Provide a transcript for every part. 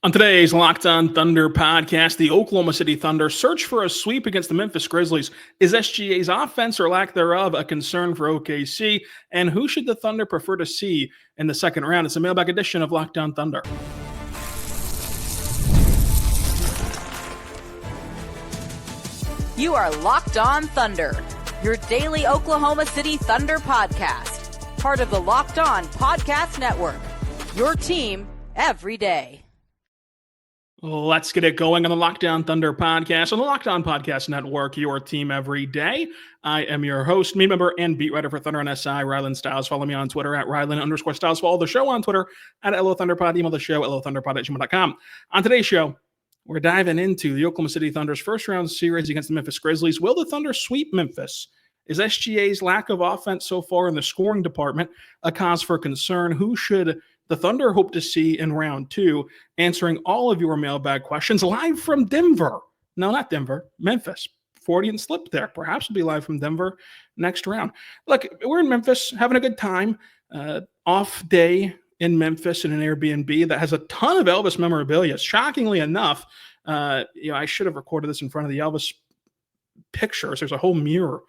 On today's Locked On Thunder podcast, the Oklahoma City Thunder search for a sweep against the Memphis Grizzlies. Is SGA's offense or lack thereof a concern for OKC? And who should the Thunder prefer to see in the second round? It's a mailbag edition of Locked On Thunder. You are Locked On Thunder, your daily Oklahoma City Thunder podcast. Part of the Locked On Podcast Network, your team every day. Let's get it going on the Locked On Thunder podcast on the Locked On Podcast Network, your team every day. I am your host, media member, and beat writer for Thunder on SI, Rylan Stiles. Follow me on Twitter at Rylan_Stiles. Follow the show on Twitter at LOThunderPod. Email the show at LOThunderPod@gmail.com. On today's show, we're diving into the Oklahoma City Thunder's first round series against the Memphis Grizzlies. Will the Thunder sweep Memphis? Is SGA's lack of offense so far in the scoring department a cause for concern? Who should the Thunder hope to see in round two? Answering all of your mailbag questions live from Denver. No, not Denver, Memphis. Freudian slip there. Perhaps we'll be live from Denver next round. Look, we're in Memphis having a good time. Off day in Memphis in an Airbnb that has a ton of Elvis memorabilia. Shockingly enough, I should have recorded this in front of the Elvis pictures. There's a whole mural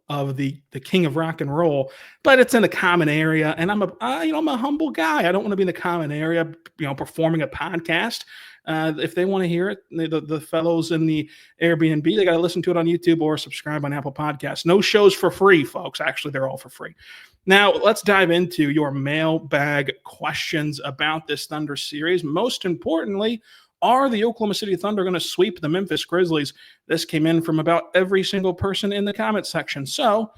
of the king of rock and roll, but it's in the common area. And I'm a humble guy. I don't want to be in the common area, performing a podcast. If they want to hear it, the fellows in the Airbnb, they got to listen to it on YouTube or subscribe on Apple Podcasts. No shows for free, folks. Actually, they're all for free. Now, let's dive into your mailbag questions about this Thunder series. Most importantly, are the Oklahoma City Thunder going to sweep the Memphis Grizzlies? This came in from about every single person in the comment section. So,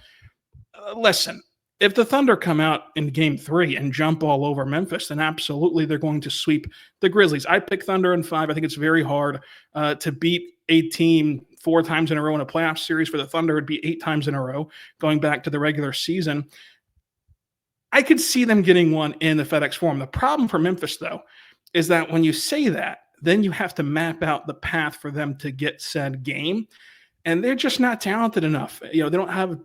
listen, if the Thunder come out in Game 3 and jump all over Memphis, then absolutely they're going to sweep the Grizzlies. I pick Thunder in 5. I think it's very hard to beat a team 4 times in a row in a playoff series. For the Thunder, it'd be 8 times in a row going back to the regular season. I could see them getting one in the FedEx Forum. The problem for Memphis, though, is that when you say that, then you have to map out the path for them to get said game. And they're just not talented enough. They don't have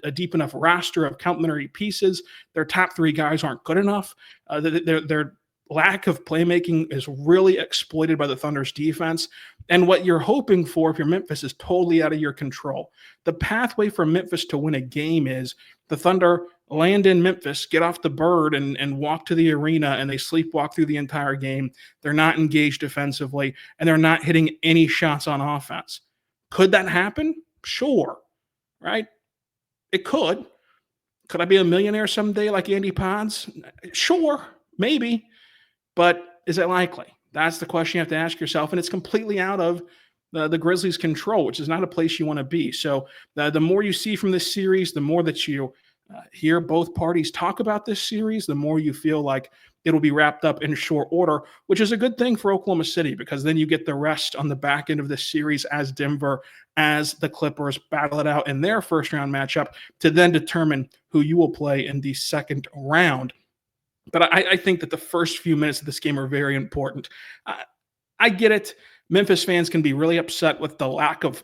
a deep enough roster of complementary pieces. Their top 3 guys aren't good enough. Their lack of playmaking is really exploited by the Thunder's defense. And what you're hoping for if you're Memphis is totally out of your control. The pathway for Memphis to win a game is the Thunder land in Memphis, get off the bird and walk to the arena, and they sleepwalk through the entire game. They're not engaged defensively, and they're not hitting any shots on offense. Could that happen? Sure, right? It could. Could I be a millionaire someday like Andy Pods? Sure, maybe. But is it likely? That's the question you have to ask yourself, and it's completely out of the Grizzlies' control, which is not a place you want to be. So the more you see from this series, the more that you hear both parties talk about this series, the more you feel like it'll be wrapped up in short order, which is a good thing for Oklahoma City, because then you get the rest on the back end of this series as Denver, as the Clippers battle it out in their first round matchup to then determine who you will play in the second round. But I think that the first few minutes of this game are very important. I get it. Memphis fans can be really upset with the lack of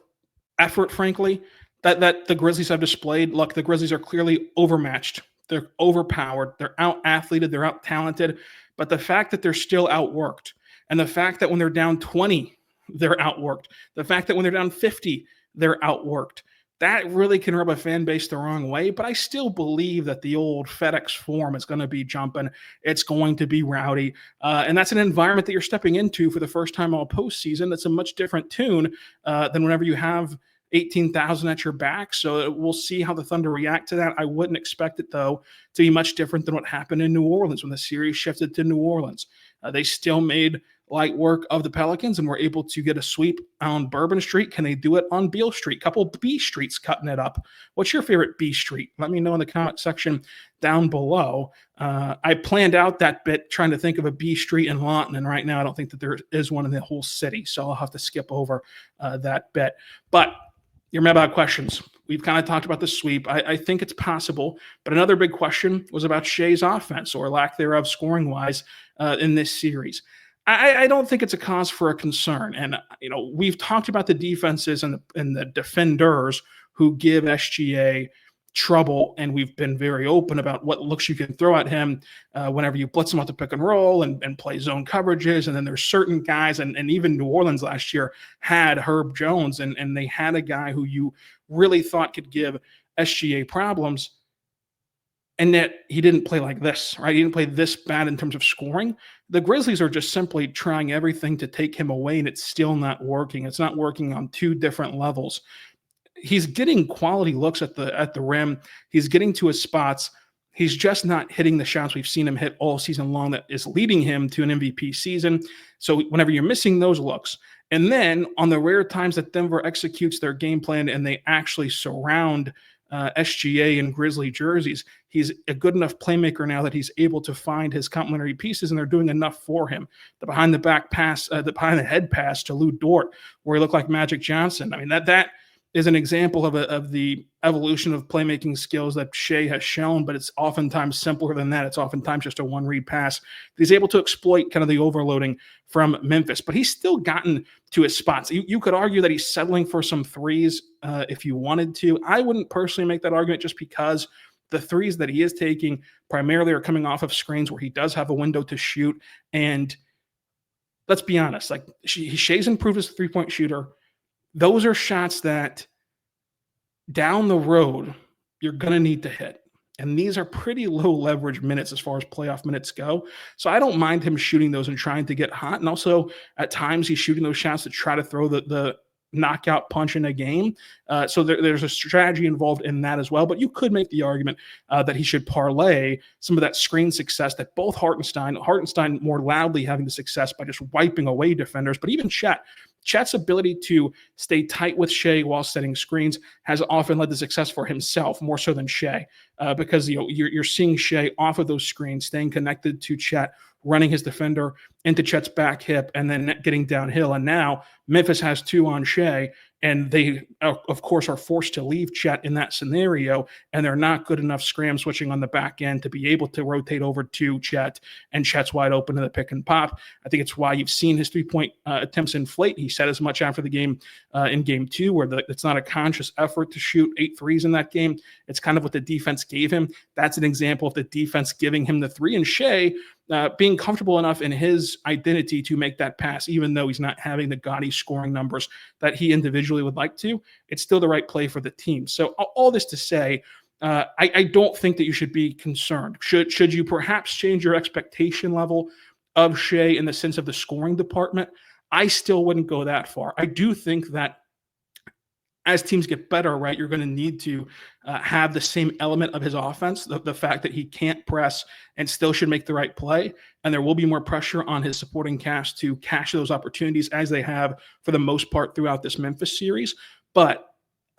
effort, frankly, that the Grizzlies have displayed. Look, the Grizzlies are clearly overmatched. They're overpowered. They're out-athleted. They're out-talented. But the fact that they're still outworked, and the fact that when they're down 20, they're outworked, the fact that when they're down 50, they're outworked, that really can rub a fan base the wrong way. But I still believe that the old FedEx Forum is going to be jumping. It's going to be rowdy. And that's an environment that you're stepping into for the first time all postseason. That's a much different tune than whenever you have 18,000 at your back. So we'll see how the Thunder react to that. I wouldn't expect it, though, to be much different than what happened in New Orleans when the series shifted to New Orleans. They still made light work of the Pelicans and were able to get a sweep on Bourbon Street. Can they do it on Beale Street? Couple B Streets cutting it up. What's your favorite B Street? Let me know in the comment section down below. I planned out that bit trying to think of a B Street in Lawton, and right now I don't think that there is one in the whole city, so I'll have to skip over that bit. But your mailbag questions. We've kind of talked about the sweep. I think it's possible, but another big question was about Shai's offense, or lack thereof scoring-wise, in this series. I don't think it's a cause for a concern. And, we've talked about the defenses and the defenders who give SGA trouble, and we've been very open about what looks you can throw at him whenever you blitz him off the pick and roll and play zone coverages. And then there's certain guys, and even New Orleans last year had Herb Jones, and they had a guy who you really thought could give SGA problems. And yet he didn't play like this, right? He didn't play this bad in terms of scoring. The Grizzlies are just simply trying everything to take him away, and it's still not working. It's not working on two different levels. He's getting quality looks at the rim. He's getting to his spots. He's just not hitting the shots we've seen him hit all season long that is leading him to an MVP season. So whenever you're missing those looks, and then on the rare times that Denver executes their game plan and they actually surround SGA and Grizzly jerseys, he's a good enough playmaker now that he's able to find his complementary pieces, and they're doing enough for him. The behind the back pass, the behind the head pass to Lou Dort, where he looked like Magic Johnson. I mean, that is an example of the evolution of playmaking skills that Shai has shown, but it's oftentimes simpler than that. It's oftentimes just a one-read pass. He's able to exploit kind of the overloading from Memphis, but he's still gotten to his spots. You could argue that he's settling for some threes if you wanted to. I wouldn't personally make that argument just because the threes that he is taking primarily are coming off of screens where he does have a window to shoot. And let's be honest, like Shai's improved as a three-point shooter. Those are shots that down the road you're going to need to hit. And these are pretty low leverage minutes as far as playoff minutes go. So I don't mind him shooting those and trying to get hot. And also at times he's shooting those shots to try to throw the knockout punch in a game. So there's a strategy involved in that as well. But you could make the argument that he should parlay some of that screen success that both Hartenstein more loudly having the success by just wiping away defenders, but even Chet's ability to stay tight with Shai while setting screens has often led to success for himself more so than Shai, because you're seeing Shai off of those screens, staying connected to Chet, running his defender into Chet's back hip, and then getting downhill. And now Memphis has two on Shai, and they, of course, are forced to leave Chet in that scenario, and they're not good enough scram switching on the back end to be able to rotate over to Chet, and Chet's wide open in the pick and pop. I think it's why you've seen his three-point attempts inflate. He said as much after the game in game two, where it's not a conscious effort to shoot 8 threes in that game. It's kind of what the defense gave him. That's an example of the defense giving him the three, and Shai being comfortable enough in his identity to make that pass, even though he's not having the gaudy scoring numbers that he individually would like to. It's still the right play for the team. So all this to say, I don't think that you should be concerned. Should you perhaps change your expectation level of Shai in the sense of the scoring department? I still wouldn't go that far. I do think that as teams get better, right, you're going to need to have the same element of his offense, the fact that he can't press and still should make the right play. And there will be more pressure on his supporting cast to cash those opportunities, as they have for the most part throughout this Memphis series. But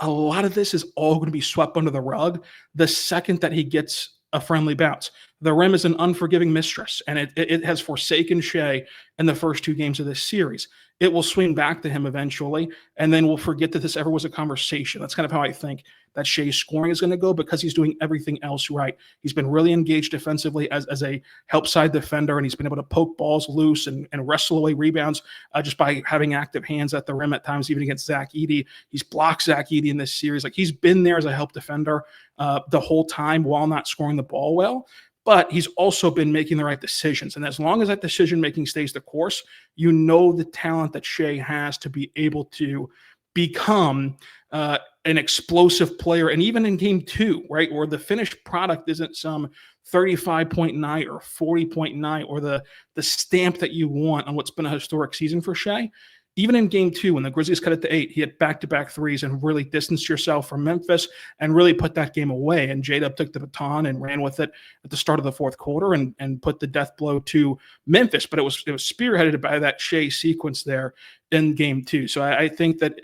a lot of this is all going to be swept under the rug the second that he gets a friendly bounce. The rim is an unforgiving mistress, and it has forsaken Shai in the first 2 games of this series. It will swing back to him eventually, and then we'll forget that this ever was a conversation. That's kind of how I think that Shai's scoring is going to go, because he's doing everything else right. He's been really engaged defensively as a help side defender, and he's been able to poke balls loose and wrestle away rebounds just by having active hands at the rim at times, even against Zach Edey. He's blocked Zach Edey in this series. Like, he's been there as a help defender the whole time while not scoring the ball well. But he's also been making the right decisions. And as long as that decision-making stays the course, you know the talent that Shai has to be able to become an explosive player. And even in game 2, right, where the finished product isn't some 35-point night or 40-point night or the stamp that you want on what's been a historic season for Shai. Even in game 2, when the Grizzlies cut it to 8, he had back-to-back threes and really distanced yourself from Memphis and really put that game away. And J-Dub took the baton and ran with it at the start of the fourth quarter and put the death blow to Memphis. But it was spearheaded by that Shai sequence there in game 2. So I think that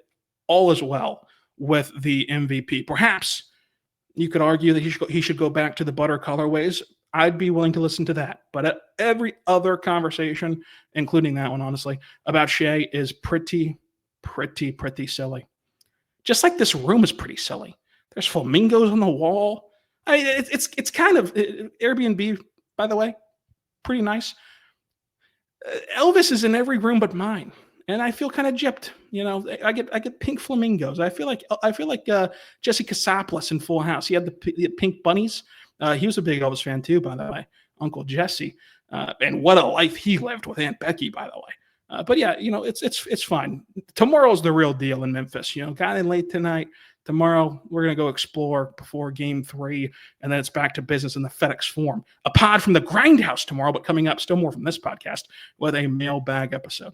all is well with the MVP. Perhaps you could argue that he should go back to the butter colorways. I'd be willing to listen to that. But every other conversation, including that one, honestly, about Shai is pretty silly. Just like this room is pretty silly. There's flamingos on the wall. It's kind of Airbnb, by the way. Pretty nice. Elvis is in every room but mine. and I feel kind of gypped. I get pink flamingos. I feel like Jesse Kasopoulos in Full House. He had the pink bunnies. He was a big Elvis fan too, by the way, Uncle Jesse. And what a life he lived with Aunt Becky, by the way. But yeah, it's fine. Tomorrow's the real deal in Memphis. Got in late tonight. Tomorrow we're gonna go explore before Game 3, and then it's back to business in the FedEx Forum. A pod from the Grindhouse tomorrow, but coming up, still more from this podcast with a mailbag episode.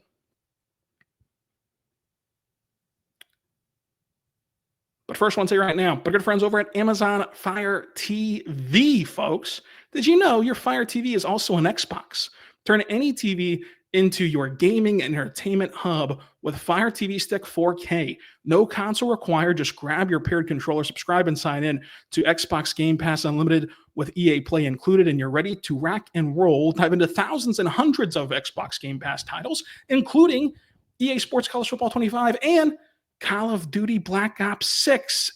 But first, I want to say right now, but good friends over at Amazon Fire TV, folks. Did you know your Fire TV is also an Xbox? Turn any TV into your gaming and entertainment hub with Fire TV Stick 4K. No console required. Just grab your paired controller, subscribe, and sign in to Xbox Game Pass Unlimited with EA Play included, and you're ready to rack and roll. Dive into thousands and hundreds of Xbox Game Pass titles, including EA Sports College Football 25 and Call of Duty Black Ops 6.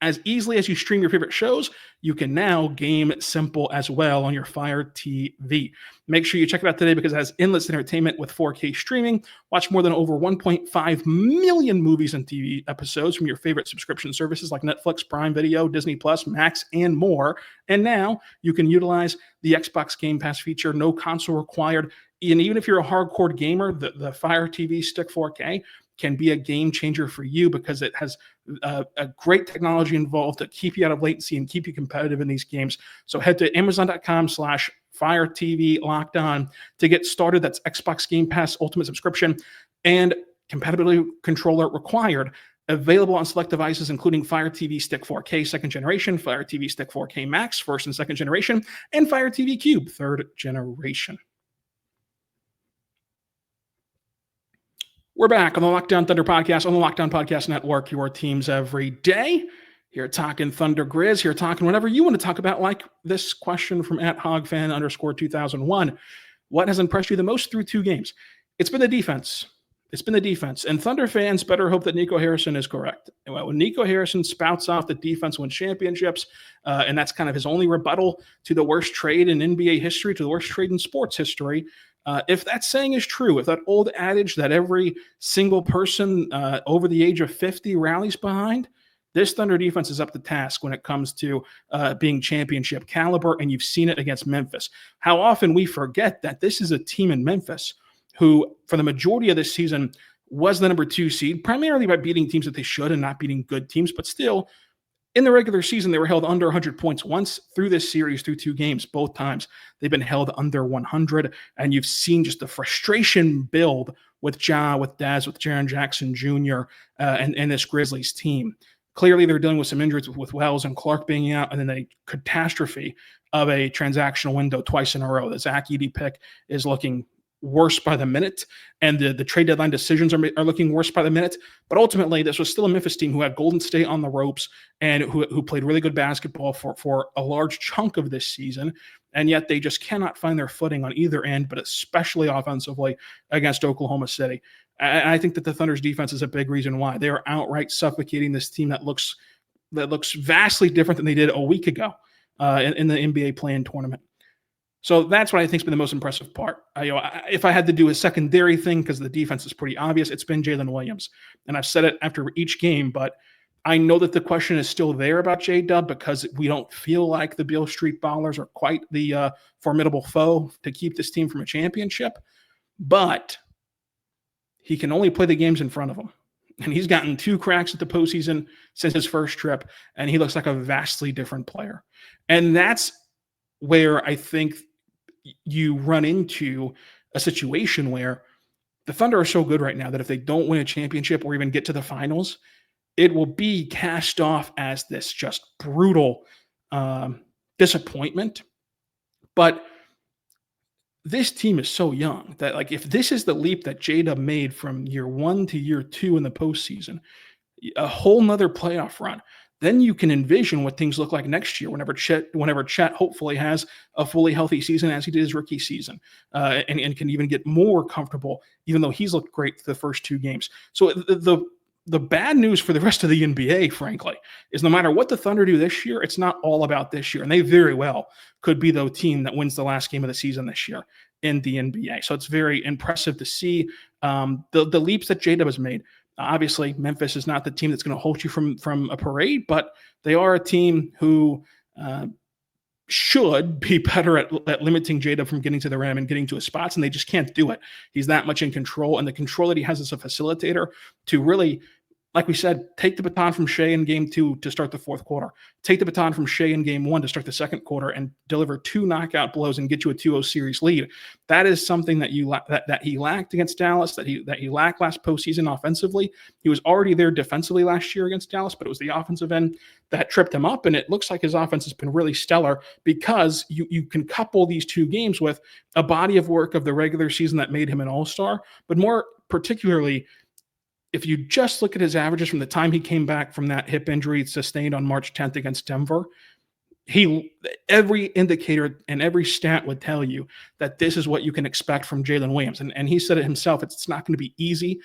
As easily as you stream your favorite shows, you can now game simple as well on your Fire TV. Make sure you check it out today because it has endless entertainment with 4K streaming. Watch more than over 1.5 million movies and TV episodes from your favorite subscription services like Netflix, Prime Video, Disney Plus, Max, and more. And now you can utilize the Xbox Game Pass feature, no console required. And even if you're a hardcore gamer, the Fire TV Stick 4K can be a game changer for you because it has a great technology involved to keep you out of latency and keep you competitive in these games. So head to Amazon.com/Fire TV Locked On to get started. That's Xbox Game Pass Ultimate subscription and compatibility controller required. Available on select devices, including Fire TV Stick 4K second generation, Fire TV Stick 4K Max first and second generation, and Fire TV Cube third generation. We're back on the Lockdown Thunder podcast, on the Lockdown Podcast Network, your teams every day. Here talking Thunder Grizz, here talking whatever you want to talk about, like this question from @hogfan_2001. What has impressed you the most through 2 games? It's been the defense. And Thunder fans better hope that Nico Harrison is correct. When Nico Harrison spouts off the defense wins championships, and that's kind of his only rebuttal to the worst trade in NBA history, to the worst trade in sports history, if that saying is true, if that old adage that every single person over the age of 50 rallies behind, this Thunder defense is up to task when it comes to being championship caliber, and you've seen it against Memphis. How often we forget that this is a team in Memphis who, for the majority of this season, was the number 2 seed, primarily by beating teams that they should and not beating good teams, but still, in the regular season, they were held under 100 points once through this series, through 2 games. Both times they've been held under 100, and you've seen just the frustration build with Ja, with Daz, with Jaren Jackson Jr., and this Grizzlies team. Clearly, they're dealing with some injuries with Wells and Clark being out, and then a catastrophe of a transactional window twice in a row. The Zach Edey pick is looking worse by the minute, and the trade deadline decisions are looking worse by the minute. But ultimately, this was still a Memphis team who had Golden State on the ropes and who played really good basketball for a large chunk of this season, and yet they just cannot find their footing on either end, but especially offensively against Oklahoma City. And I think that the Thunder's defense is a big reason why. They are outright suffocating this team that looks vastly different than they did a week ago in the NBA play-in tournament. So that's what I think has been the most impressive part. If I had to do a secondary thing, because the defense is pretty obvious, it's been Jalen Williams. And I've said it after each game, but I know that the question is still there about J-Dub because we don't feel like the Beale Street Ballers are quite the formidable foe to keep this team from a championship. But he can only play the games in front of him. And he's gotten 2 cracks at the postseason since his first trip, and he looks like a vastly different player. And that's where I think you run into a situation where the Thunder are so good right now that if they don't win a championship or even get to the finals, it will be cast off as this just brutal disappointment. But this team is so young that, like, if this is the leap that J-Dub made from year 1 to year 2 in the postseason, a whole nother playoff run, then you can envision what things look like next year whenever Chet hopefully has a fully healthy season as he did his rookie season and can even get more comfortable, even though he's looked great the first 2 games. So the bad news for the rest of the NBA, frankly, is no matter what the Thunder do this year, it's not all about this year. And they very well could be the team that wins the last game of the season this year. in the NBA. So it's very impressive to see the leaps that J-Dub has made. Obviously, Memphis is not the team that's going to hold you from a parade, but they are a team who should be better at limiting J-Dub from getting to the rim and getting to his spots, and they just can't do it. He's that much in control, and the control that he has as a facilitator to really, like we said, take the baton from Shai in game 2 to start the fourth quarter. Take the baton from Shai in game 1 to start the second quarter and deliver 2 knockout blows and get you a 2-0 series lead. That is something that that he lacked against Dallas, that he lacked last postseason offensively. He was already there defensively last year against Dallas, but it was the offensive end that tripped him up, and it looks like his offense has been really stellar because you can couple these 2 games with a body of work of the regular season that made him an all-star, but more particularly, if you just look at his averages from the time he came back from that hip injury sustained on March 10th against Denver, every indicator and every stat would tell you that this is what you can expect from Jalen Williams. And he said it himself, it's not going to be easy.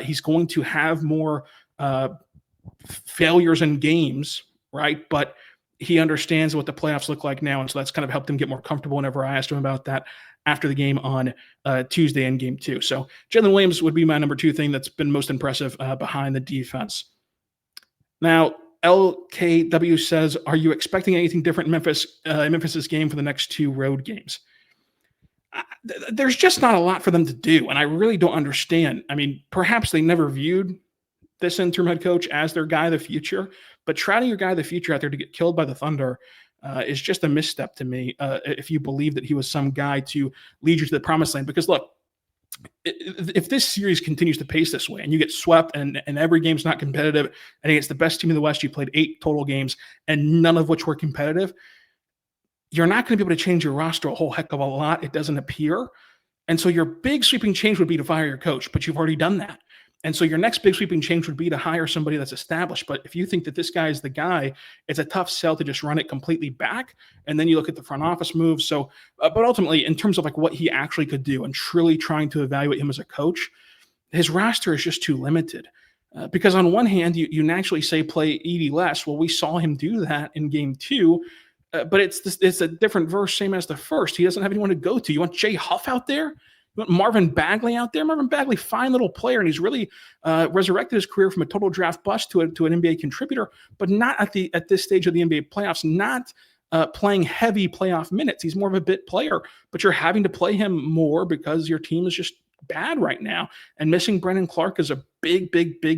He's going to have more failures in games, right? But he understands what the playoffs look like now, and so that's kind of helped him get more comfortable whenever I asked him about that after the game on Tuesday in game 2. So Jalen Williams would be my number 2 thing that's been most impressive behind the defense. Now, LKW says, are you expecting anything different in Memphis's game for the next 2 road games? There's just not a lot for them to do, and I really don't understand. I mean, perhaps they never viewed this interim head coach as their guy of the future, but trotting your guy of the future out there to get killed by the Thunder is just a misstep to me if you believe that he was some guy to lead you to the promised land. Because look, if this series continues to pace this way and you get swept and every game's not competitive and against the best team in the West, you played 8 total games and none of which were competitive, you're not going to be able to change your roster a whole heck of a lot. It doesn't appear. And so your big sweeping change would be to fire your coach, but you've already done that. And so your next big sweeping change would be to hire somebody that's established. But if you think that this guy is the guy, it's a tough sell to just run it completely back. And then you look at the front office moves. So, but ultimately, in terms of like what he actually could do and truly trying to evaluate him as a coach, his roster is just too limited. Because on one hand, you naturally say play Edey less. Well, we saw him do that in game 2. But it's a different verse, same as the first. He doesn't have anyone to go to. You want Jay Huff out there? You want Marvin Bagley out there? Marvin Bagley, fine little player, and he's really resurrected his career from a total draft bust to an NBA contributor, but not at this stage of the NBA playoffs, not playing heavy playoff minutes. He's more of a bit player, but you're having to play him more because your team is just bad right now. And missing Brendan Clark is a big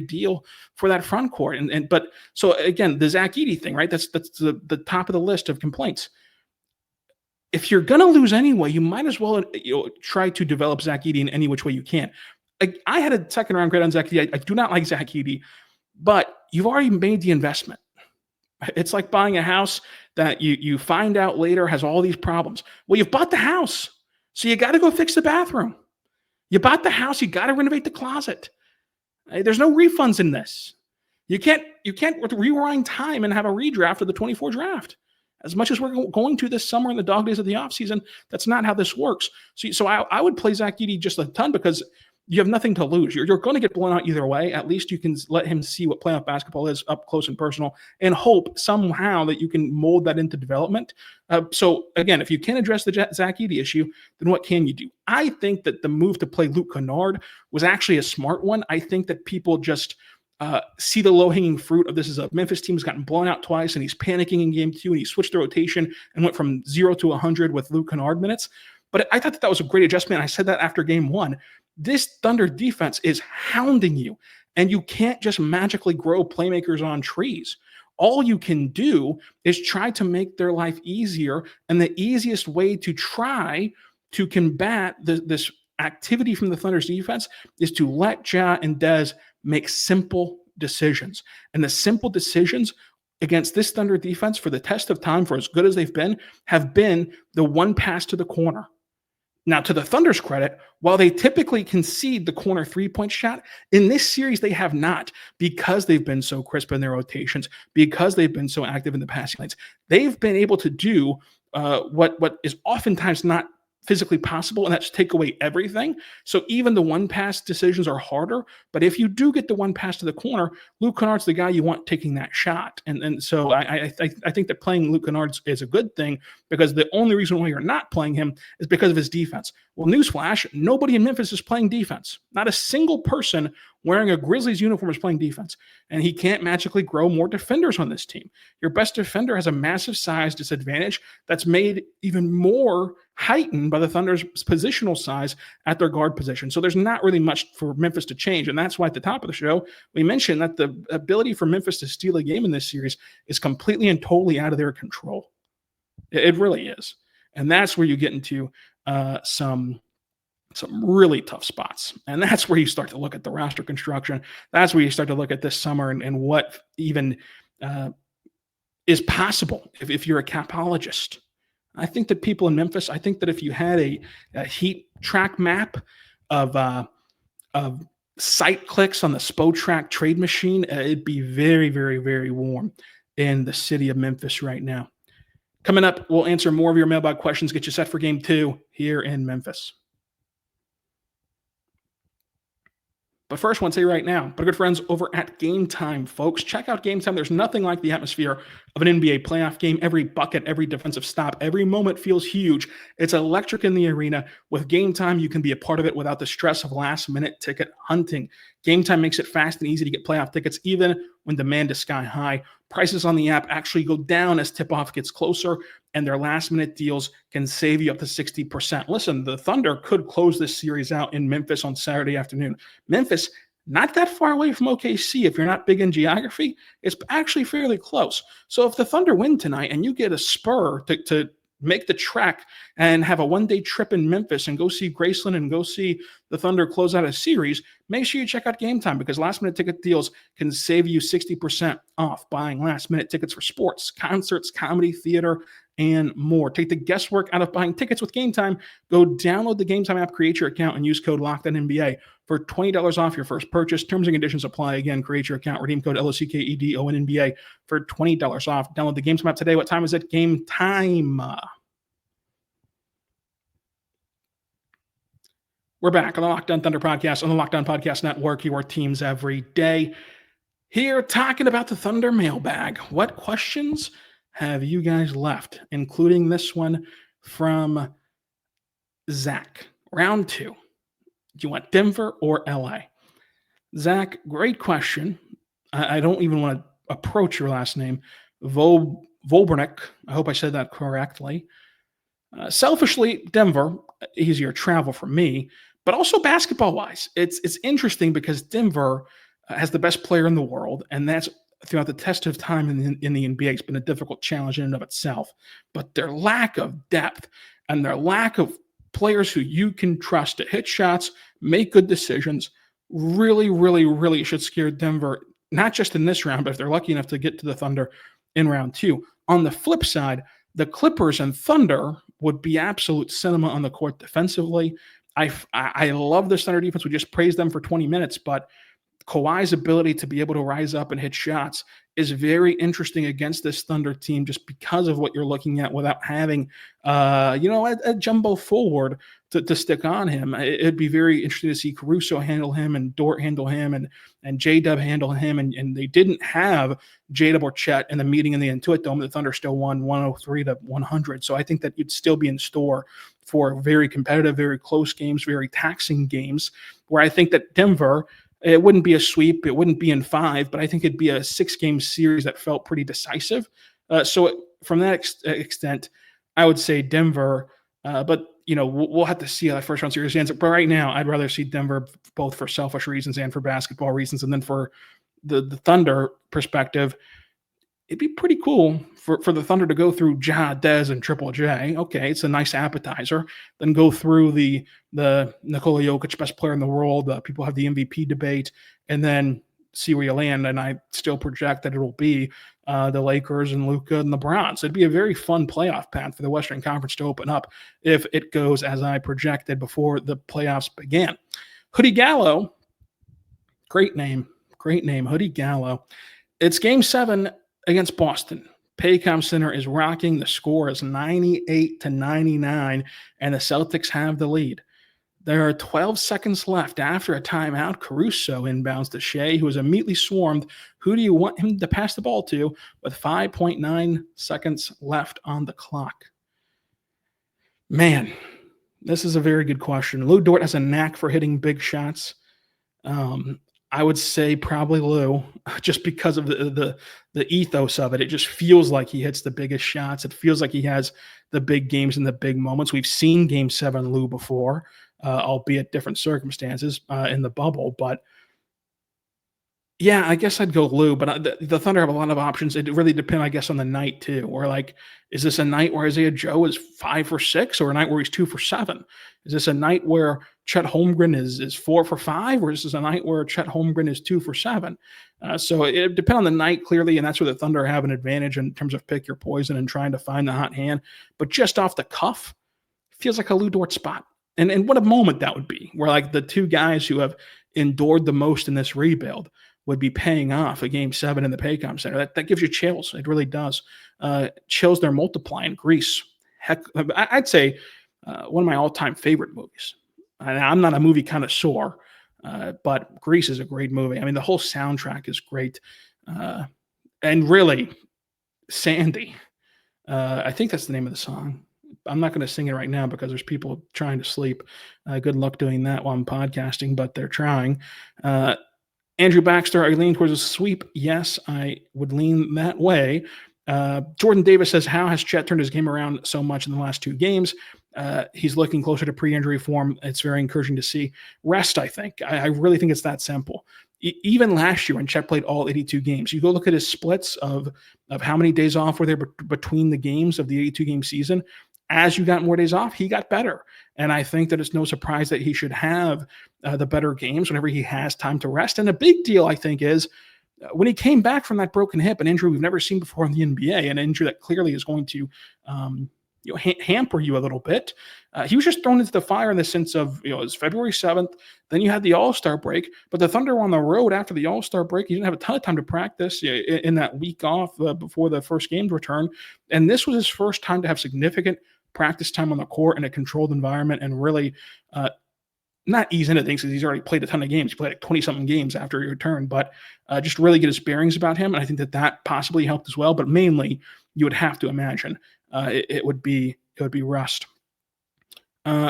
deal for that front court. But so again, the Zach Edey thing, right? That's the top of the list of complaints. If you're going to lose anyway, you might as well try to develop Zach Edey in any which way you can. I had a second round grade on Zach Edey. I do not like Zach Edey, but you've already made the investment. It's like buying a house that you find out later has all these problems. Well, you've bought the house, so you got to go fix the bathroom. You bought the house, you got to renovate the closet. There's no refunds in this. You can't rewind time and have a redraft of the 24 draft. As much as we're going to this summer in the dog days of the offseason, that's not how this works. So I would play Zach Edey just a ton because you have nothing to lose. You're going to get blown out either way. At least you can let him see what playoff basketball is up close and personal and hope somehow that you can mold that into development. So, again, if you can't address the Zach Edey issue, then what can you do? I think that the move to play Luke Kennard was actually a smart one. I think that people just see the low-hanging fruit of this as a Memphis team has gotten blown out twice, and he's panicking in game 2, and he switched the rotation and went from 0 to 100 with Luke Kennard minutes. But I thought that was a great adjustment. I said that after game 1. This Thunder defense is hounding you, and you can't just magically grow playmakers on trees. All you can do is try to make their life easier, and the easiest way to try to combat this activity from the Thunder's defense is to let Ja and Dez make simple decisions. And the simple decisions against this Thunder defense for the test of time, for as good as they've been, have been the one pass to the corner. Now, to the Thunder's credit, while they typically concede the corner three-point shot, in this series they have not, because they've been so crisp in their rotations, because they've been so active in the passing lanes. They've been able to do what is oftentimes not physically possible, and that's take away everything. So even the one pass decisions are harder. But if you do get the one pass to the corner, Luke Kennard's the guy you want taking that shot. And so I think that playing Luke Kennard is a good thing, because the only reason why you're not playing him is because of his defense. Well, newsflash, nobody in Memphis is playing defense. Not a single person wearing a Grizzlies uniform is playing defense. And he can't magically grow more defenders on this team. Your best defender has a massive size disadvantage that's made even more heightened by the Thunder's positional size at their guard position. So there's not really much for Memphis to change. And that's why at the top of the show, we mentioned that the ability for Memphis to steal a game in this series is completely and totally out of their control. It really is. And that's where you get into some really tough spots. And that's where you start to look at the roster construction. That's where you start to look at this summer and what even is possible if you're a capologist. I think that people in Memphis, I think that if you had a heat track map of site clicks on the Spotrac trade machine, it'd be very, very, very warm in the city of Memphis right now. Coming up, we'll answer more of your mailbag questions, get you set for game 2 here in Memphis. But first, I want to say right now, but good friends over at Game Time, folks. Check out Game Time. There's nothing like the atmosphere of an NBA playoff game. Every bucket, every defensive stop, every moment feels huge. It's electric in the arena. With Game Time, you can be a part of it without the stress of last-minute ticket hunting. Game Time makes it fast and easy to get playoff tickets, even when demand is sky high. Prices on the app actually go down as tip-off gets closer, and their last-minute deals can save you up to 60%. Listen, the Thunder could close this series out in Memphis on Saturday afternoon. Memphis, not that far away from OKC. If you're not big in geography, it's actually fairly close. So if the Thunder win tonight and you get a spur to make the trek and have a one-day trip in Memphis and go see Graceland and go see the Thunder close out a series, make sure you check out Game Time, because last-minute ticket deals can save you 60% off buying last-minute tickets for sports, concerts, comedy, theater, and more. Take the guesswork out of buying tickets with Game Time. Go download the Game Time app, create your account, and use code LOCKEDONNBA for $20 off your first purchase. Terms and conditions apply. Again, create your account, redeem code LOCKEDONNBA for $20 off. Download the Game Time app today. What time is it? Game time. We're back on the Locked On Thunder podcast on the Locked On Podcast Network, your teams every day. Here talking about the Thunder mailbag. What questions have you guys left, including this one from Zach? Round 2. Do you want Denver or LA? Zach, great question. I don't even want to approach your last name. Volbernick. I hope I said that correctly. Selfishly, Denver, easier travel for me, but also basketball-wise. It's interesting because Denver has the best player in the world, and that's throughout the test of time in the NBA. It's been a difficult challenge in and of itself. But their lack of depth and their lack of players who you can trust to hit shots, make good decisions, really, really, really should scare Denver, not just in this round, but if they're lucky enough to get to the Thunder in round 2. On the flip side, the Clippers and Thunder would be absolute cinema on the court defensively. I love this Thunder defense. We just praised them for 20 minutes, but Kawhi's ability to be able to rise up and hit shots is very interesting against this Thunder team, just because of what you're looking at without having, a jumbo forward to stick on him. It'd be very interesting to see Caruso handle him and Dort handle him and J-Dub handle him. And they didn't have J-Dub or Chet in the meeting in the Intuit Dome. The Thunder still won 103-100. So I think that you'd still be in store for very competitive, very close games, very taxing games, where I think that Denver, it wouldn't be a sweep. It wouldn't be in 5, but I think it'd be a 6-game series that felt pretty decisive. So from that extent, I would say Denver. But we'll have to see how that first round series ends. But right now, I'd rather see Denver, both for selfish reasons and for basketball reasons. And then for the Thunder perspective, it'd be pretty cool for the Thunder to go through Ja, Dez, and Triple J. Okay, it's a nice appetizer. Then go through the Nikola Jokic, best player in the world. People have the MVP debate, and then see where you land. And I still project that it will be the Lakers and Luka and the Browns. It'd be a very fun playoff path for the Western Conference to open up if it goes as I projected before the playoffs began. Hoodie Gallo, great name, Hoodie Gallo. It's Game 7 against Boston. Paycom Center is rocking. The score is 98-99, and the Celtics have the lead. There are 12 seconds left after a timeout. Caruso inbounds to Shai, who is immediately swarmed. Who do you want him to pass the ball to with 5.9 seconds left on the clock? Man, this is a very good question. Lou Dort has a knack for hitting big shots. I would say probably Lou, just because of the ethos of it. It just feels like he hits the biggest shots. It feels like he has the big games and the big moments. We've seen Game 7 Lou before, albeit different circumstances in the bubble. But yeah, I guess I'd go Lou, but the Thunder have a lot of options. It really depends, I guess, on the night too. Or like, is this a night where Isaiah Joe is 5 for 6, or a night where he's 2 for 7? Is this a night where Chet Holmgren is 4 for 5, or is this a night where Chet Holmgren is 2 for 7? So it depends on the night, clearly, and that's where the Thunder have an advantage in terms of pick your poison and trying to find the hot hand. But just off the cuff, feels like a Lou Dort spot. And what a moment that would be, where like the two guys who have endured the most in this rebuild would be paying off a Game 7 in the Paycom Center. That gives you chills. It really does. Chills, they're multiplying. Grease. Heck, I'd say one of my all-time favorite movies. I'm not a movie connoisseur, but Grease is a great movie. I mean, the whole soundtrack is great. And really, Sandy. I think that's the name of the song. I'm not going to sing it right now because there's people trying to sleep. Good luck doing that while I'm podcasting, but they're trying. Andrew Baxter, are you leaning towards a sweep? Yes, I would lean that way. Jordan Davis says, how has Chet turned his game around so much in the last 2 games? He's looking closer to pre-injury form. It's very encouraging to see. Rest, I think. I really think it's that simple. Even last year when Chet played all 82 games, you go look at his splits of how many days off were there between the games of the 82-game season. As you got more days off, he got better. And I think that it's no surprise that he should have the better games whenever he has time to rest. And a big deal, I think, is when he came back from that broken hip, an injury we've never seen before in the NBA, an injury that clearly is going to hamper you a little bit. He was just thrown into the fire in the sense of, it was February 7th. Then you had the All-Star break, but the Thunder were on the road after the All-Star break. He didn't have a ton of time to practice in that week off before the first game's return. And this was his first time to have significant practice time on the court in a controlled environment and really not ease into things because he's already played a ton of games. He played like 20-something games after he returned, but just really get his bearings about him. And I think that possibly helped as well. But mainly, you would have to imagine it would be rust.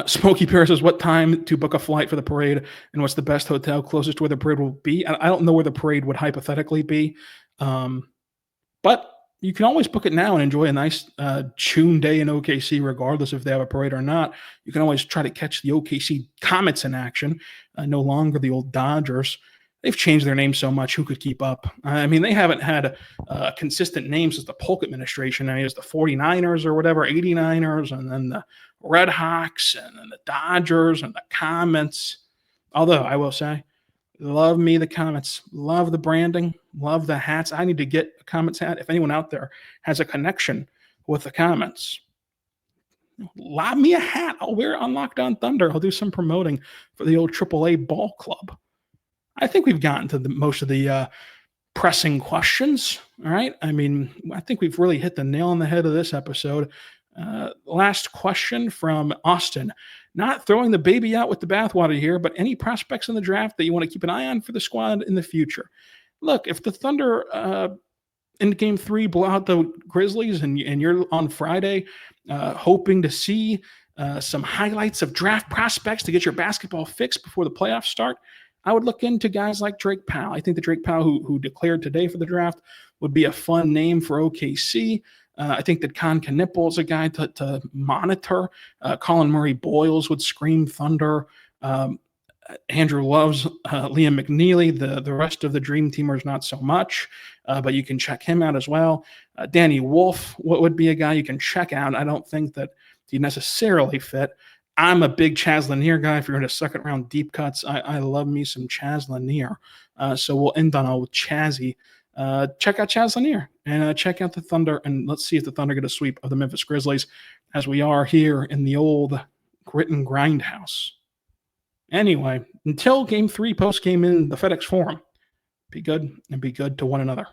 Smokey Pierce says, what time to book a flight for the parade and what's the best hotel closest to where the parade will be? I don't know where the parade would hypothetically be, but you can always book it now and enjoy a nice June day in OKC, regardless if they have a parade or not. You can always try to catch the OKC Comets in action, no longer the old Dodgers. They've changed their name so much, who could keep up? I mean, they haven't had consistent names since the Polk administration. I mean, it's the 49ers or whatever, 89ers, and then the Red Hawks, and then the Dodgers, and the Comets. Although, I will say, love me the Comets. Love the branding. Love the hats. I need to get a Comets hat. If anyone out there has a connection with the Comets, lob me a hat. I'll wear it on Locked On Thunder. I'll do some promoting for the old AAA ball club. I think we've gotten to most of the pressing questions. All right. I mean, I think we've really hit the nail on the head of this episode. Last question from Austin. Not throwing the baby out with the bathwater here, but any prospects in the draft that you want to keep an eye on for the squad in the future? Look, if the Thunder in Game 3 blow out the Grizzlies and you're on Friday hoping to see some highlights of draft prospects to get your basketball fix before the playoffs start, I would look into guys like Drake Powell. I think the Drake Powell who declared today for the draft would be a fun name for OKC. I think that Con Knipple is a guy to monitor. Colin Murray Boyles would scream Thunder. Andrew loves Liam McNeely. The rest of the Dream Teamers not so much, but you can check him out as well. Danny Wolf would be a guy you can check out. I don't think that he necessarily fit. I'm a big Chaz Lanier guy. If you're into second-round deep cuts, I love me some Chaz Lanier. So we'll end on old Chazzy. Check out Chaz Lanier and check out the Thunder, and let's see if the Thunder get a sweep of the Memphis Grizzlies as we are here in the old grit and grind house. Anyway, until Game 3 post-game in the FedEx Forum, be good and be good to one another.